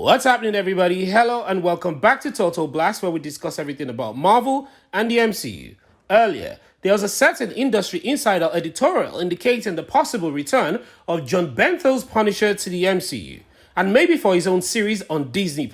What's happening, everybody? Hello and welcome back to Total Blast, where we discuss everything about Marvel and the MCU. Earlier, there was a certain industry insider editorial indicating the possible return of John Benthill's Punisher to the MCU, and maybe for his own series on Disney+.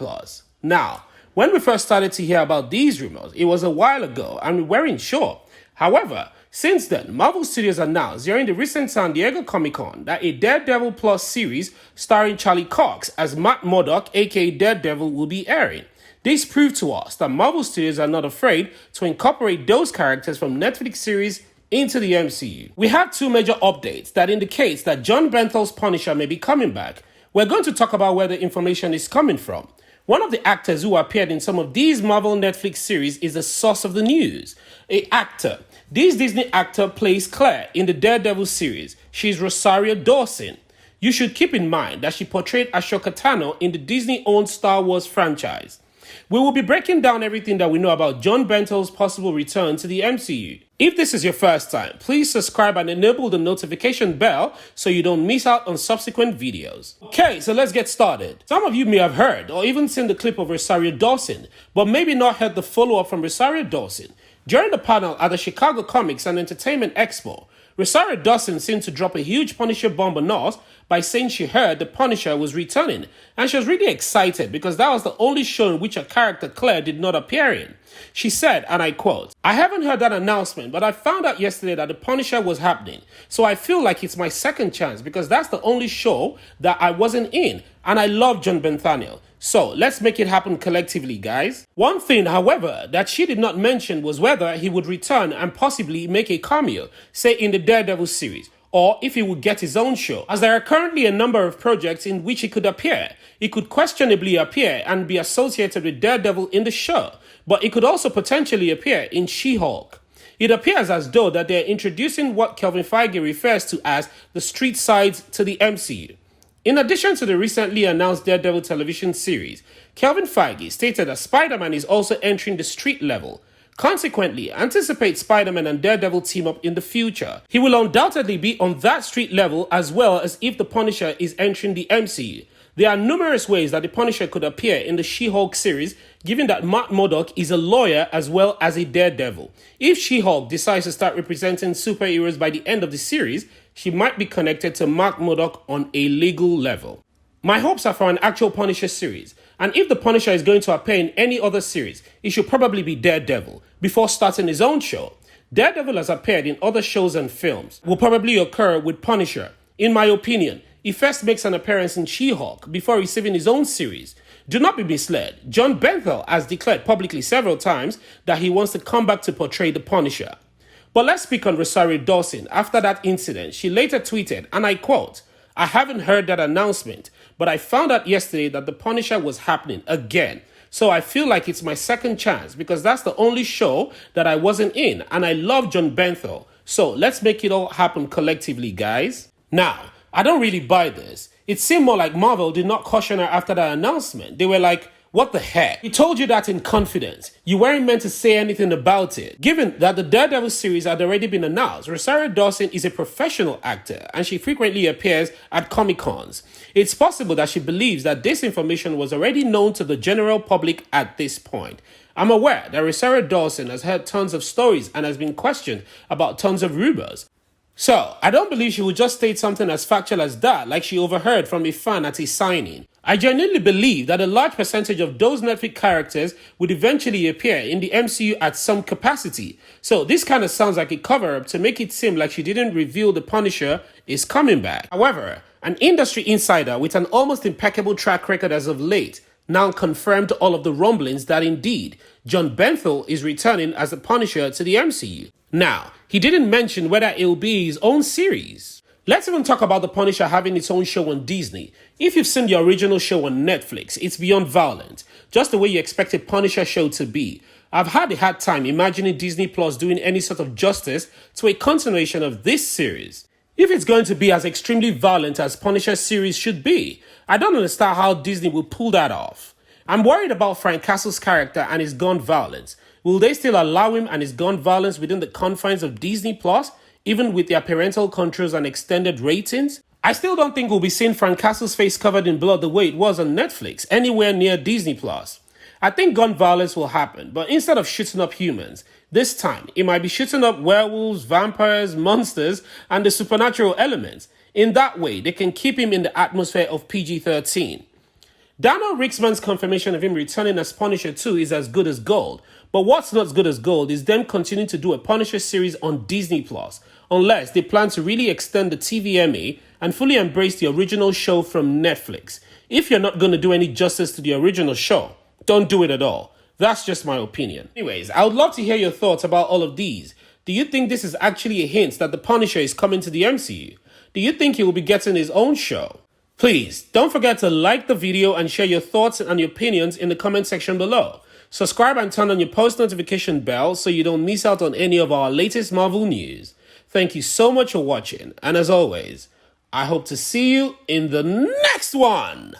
Now, when we first started to hear about these rumors, it was a while ago and we weren't sure. However, since then, Marvel Studios announced during the recent San Diego Comic-Con that a Daredevil Plus series starring Charlie Cox as Matt Murdock, aka Daredevil, will be airing. This proved to us that Marvel Studios are not afraid to incorporate those characters from Netflix series into the MCU. We have two major updates that indicates that John Benthill's Punisher may be coming back. We're going to talk about where the information is coming from. One of the actors who appeared in some of these Marvel Netflix series is the source of the news. An actor. This Disney actor plays Claire in the Daredevil series. She's Rosario Dawson. You should keep in mind that she portrayed Ashoka Tano in the Disney-owned Star Wars franchise. We will be breaking down everything that we know about John Benthill's possible return to the MCU. If this is your first time, please subscribe and enable the notification bell so you don't miss out on subsequent videos. Okay, so let's get started. Some of you may have heard or even seen the clip of Rosario Dawson, but maybe not heard the follow-up from Rosario Dawson. During the panel at the Chicago Comics and Entertainment Expo, Rosario Dawson seemed to drop a huge Punisher bomb on us by saying she heard the Punisher was returning, and she was really excited because that was the only show in which her character Claire did not appear in. She said, and I quote, "I haven't heard that announcement, but I found out yesterday that the Punisher was happening, so I feel like it's my second chance because that's the only show that I wasn't in, and I love John Benthaniel. So let's make it happen collectively, guys." One thing, however, that she did not mention was whether he would return and possibly make a cameo, say in the Daredevil series, or if he would get his own show, as there are currently a number of projects in which he could appear. He could questionably appear and be associated with Daredevil in the show, but he could also potentially appear in She-Hulk. It appears as though that they're introducing what Kevin Feige refers to as the street sides to the MCU. In addition to the recently announced Daredevil television series, Kevin Feige stated that Spider-Man is also entering the street level. Consequently, anticipate Spider-Man and Daredevil team up in the future. He will undoubtedly be on that street level as well as if the Punisher is entering the MCU. There are numerous ways that the Punisher could appear in the She-Hulk series, given that Matt Murdock is a lawyer as well as a Daredevil. If She-Hulk decides to start representing superheroes by the end of the series, she might be connected to Matt Murdock on a legal level. My hopes are for an actual Punisher series, and if the Punisher is going to appear in any other series, it should probably be Daredevil, before starting his own show. Daredevil has appeared in other shows and films, will probably occur with Punisher. In my opinion, he first makes an appearance in She-Hulk before receiving his own series. Do not be misled. John Benthill has declared publicly several times that he wants to come back to portray the Punisher. But let's speak on Rosario Dawson. After that incident, she later tweeted, and I quote, "I haven't heard that announcement, but I found out yesterday that the Punisher was happening again. So I feel like it's my second chance because that's the only show that I wasn't in, and I love John Benthil. So let's make it all happen collectively, guys." Now, I don't really buy this. It seemed more like Marvel did not caution her after that announcement. They were like, what the heck? We told you that in confidence. You weren't meant to say anything about it. Given that the Daredevil series had already been announced, Rosario Dawson is a professional actor and she frequently appears at Comic-Cons. It's possible that she believes that this information was already known to the general public at this point. I'm aware that Rosario Dawson has heard tons of stories and has been questioned about tons of rumors. So, I don't believe she would just state something as factual as that, like she overheard from a fan at a signing. I genuinely believe that a large percentage of those Netflix characters would eventually appear in the MCU at some capacity. So, this kind of sounds like a cover-up to make it seem like she didn't reveal the Punisher is coming back. However, an industry insider with an almost impeccable track record as of late now confirmed all of the rumblings that indeed John Benthil is returning as the Punisher to the MCU. Now, he didn't mention whether it will be his own series. Let's even talk about the Punisher having its own show on Disney. If you've seen the original show on Netflix, it's beyond violent, just the way you expect a Punisher show to be. I've had a hard time imagining Disney Plus doing any sort of justice to a continuation of this series. If it's going to be as extremely violent as Punisher series should be, I don't understand how Disney will pull that off. I'm worried about Frank Castle's character and his gun violence. Will they still allow him and his gun violence within the confines of Disney Plus, even with their parental controls and extended ratings? I still don't think we'll be seeing Frank Castle's face covered in blood the way it was on Netflix, anywhere near Disney+. I think gun violence will happen, but instead of shooting up humans, this time it might be shooting up werewolves, vampires, monsters, and the supernatural elements. In that way, they can keep him in the atmosphere of PG-13. Daniel Rickman's confirmation of him returning as Punisher 2 is as good as gold, but what's not as good as gold is them continuing to do a Punisher series on Disney+, unless they plan to really extend the TVMA and fully embrace the original show from Netflix. If you're not going to do any justice to the original show, don't do it at all. That's just my opinion. Anyways, I would love to hear your thoughts about all of these. Do you think this is actually a hint that the Punisher is coming to the MCU? Do you think he will be getting his own show? Please, don't forget to like the video and share your thoughts and your opinions in the comment section below. Subscribe and turn on your post notification bell so you don't miss out on any of our latest Marvel news. Thank you so much for watching, and as always, I hope to see you in the next one!